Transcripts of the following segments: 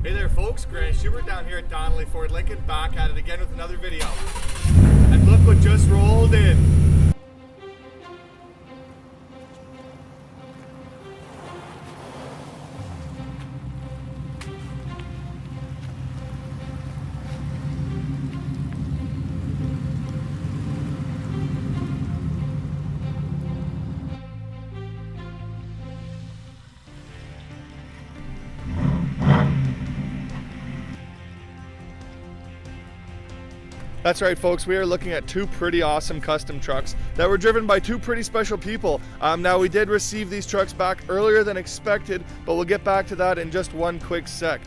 Hey there folks, Grant Schubert down here at Donnelly Ford Lincoln, back at it again with another video. And look what just rolled in. That's right folks, we are looking at two pretty awesome custom trucks that were driven by two pretty special people. Now we did receive these trucks back earlier than expected, but we'll get back to that in just one quick sec.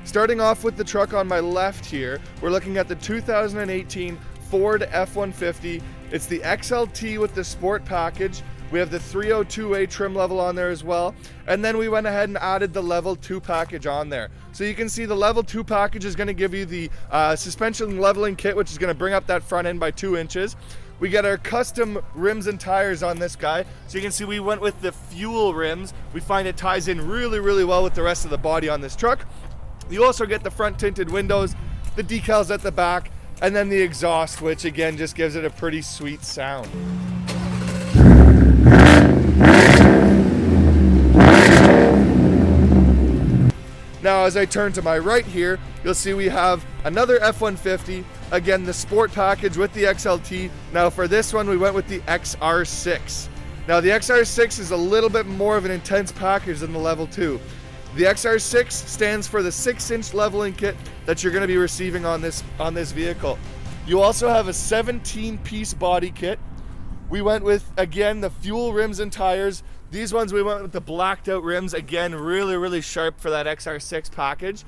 Starting off with the truck on my left here, we're looking at the 2018 Ford F-150. It's the XLT with the Sport package. We have the 302A trim level on there as well. And then we went ahead and added the level 2 package on there. So you can see the level 2 package is going to give you the suspension leveling kit, which is going to bring up that front end by 2 inches. We get our custom rims and tires on this guy. So you can see we went with the fuel rims. We find it ties in really, really well with the rest of the body on this truck. You also get the front tinted windows, the decals at the back, and then the exhaust, which again just gives it a pretty sweet sound. Now as I turn to my right here, you'll see we have another F-150, again the Sport package with the XLT. Now for this one we went with the XR6. Now the XR6 is a little bit more of an intense package than the level 2. The XR6 stands for the 6-inch leveling kit that you're going to be receiving on this vehicle. You also have a 17-piece body kit. We went with, again, the fuel rims and tires. These ones we went with the blacked out rims, again really, really sharp for that XR6 package.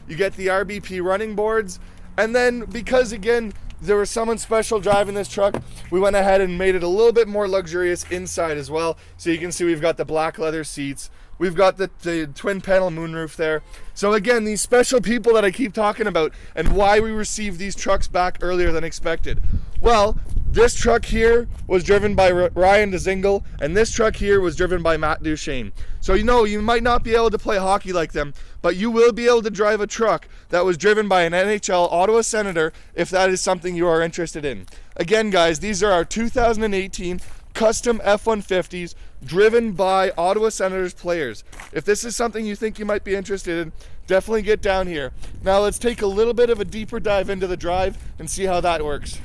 You get the RBP running boards, and then because again there was someone special driving this truck, we went ahead and made it a little bit more luxurious inside as well. So you can see we've got the black leather seats. We've got the twin panel moonroof there. So again, these special people that I keep talking about and why we received these trucks back earlier than expected. Well, this truck here was driven by Ryan DeZingle, and this truck here was driven by Matt Duchesne. So you might not be able to play hockey like them, but you will be able to drive a truck that was driven by an NHL Ottawa Senator if that is something you are interested in. Again guys, these are our 2018 custom F-150s driven by Ottawa Senators players. If this is something you think you might be interested in, definitely get down here. Now let's take a little bit of a deeper dive into the drive and see how that works.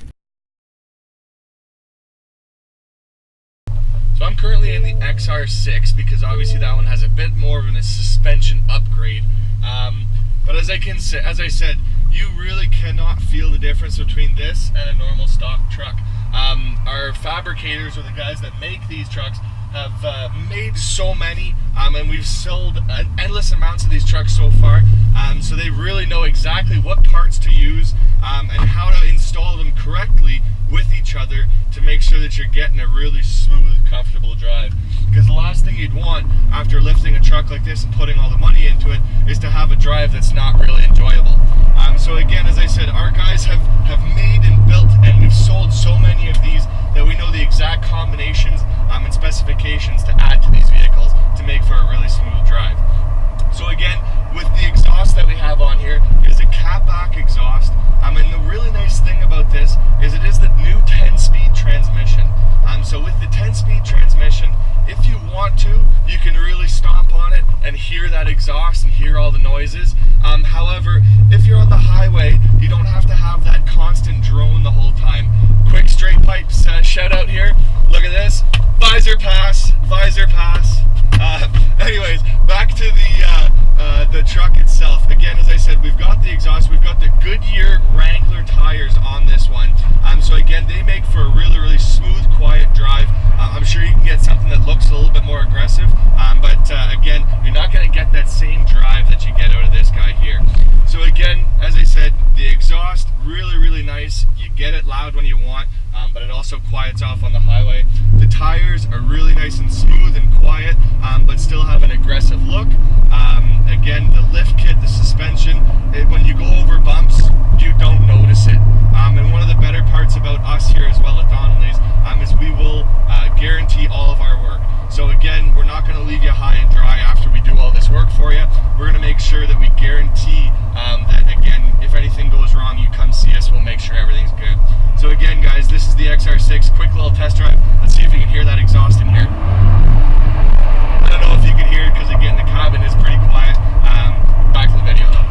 So I'm currently in the XR6 because obviously that one has a bit more of a suspension upgrade. But as I said, you really cannot feel the difference between this and a normal stock truck. Our fabricators, or the guys that make these trucks, have made so many, and we've sold endless amounts of these trucks so far. So they really know exactly what parts to use and how to install them correctly with each other to make sure that you're getting a really smooth, comfortable drive. Because the last thing you'd want after lifting a truck like this and putting all the money into it is to have a drive that's not really enjoyable. So again, as I said, our guys have made and built, and we've sold so many of these that we know the exact combinations and specifications to add to these vehicles to make for a really smooth drive. So again, with the exhaust that we have on here, is a catback exhaust. And the really nice thing about this is it is the new 10-speed transmission. So with the 10-speed transmission, if you want to, you can really stomp on it and hear that exhaust and hear all the noises. However, if you're on the highway, you don't have to have that constant drone the whole time. Quick straight pipes shout out here. Look at this. Visor pass, visor pass. Anyways, back to the truck itself. Again, as I said, we've got the exhaust, we've got the Goodyear Wrangler tires on this one. So again, they make for a really, really smooth, quiet drive. I'm sure you can get something that looks a little bit more aggressive, but again, you're not going to get that same drive that you get out of this guy here. So again, as I said, the exhaust, really, really nice. You get it loud when you want, but it also quiets off on the highway. The tires are really nice and smooth and quiet, but still have an aggressive look. Again, the lift kit, the suspension, when you go over bumps, you don't notice it. And one of the better parts about us here as well at Donnelly's is we will guarantee all of our work. So again, we're not not going to leave you high and dry after we do all this work for you. We're going to make sure that we guarantee that, again, if anything goes wrong, you come see us. We'll make sure everything's good. So again, guys, this is the XR6. Quick little test drive. Let's see if you can hear that exhaust in here. I don't know if you can hear it because, again, the cabin is pretty quiet. Back to the video, though.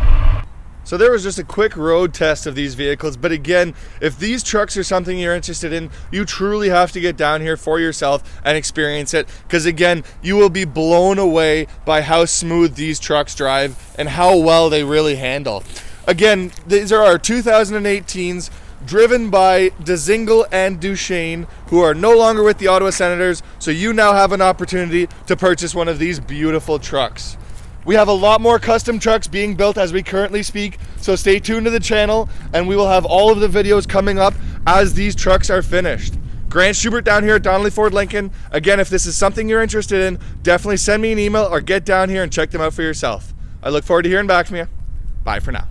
So there was just a quick road test of these vehicles, but again, if these trucks are something you're interested in, you truly have to get down here for yourself and experience it, because again, you will be blown away by how smooth these trucks drive and how well they really handle. Again, these are our 2018s, driven by Dzingel and Duchesne, who are no longer with the Ottawa Senators, so you now have an opportunity to purchase one of these beautiful trucks. We have a lot more custom trucks being built as we currently speak, so stay tuned to the channel and we will have all of the videos coming up as these trucks are finished. Grant Schubert down here at Donnelly Ford Lincoln. Again, if this is something you're interested in, definitely send me an email or get down here and check them out for yourself. I look forward to hearing back from you. Bye for now.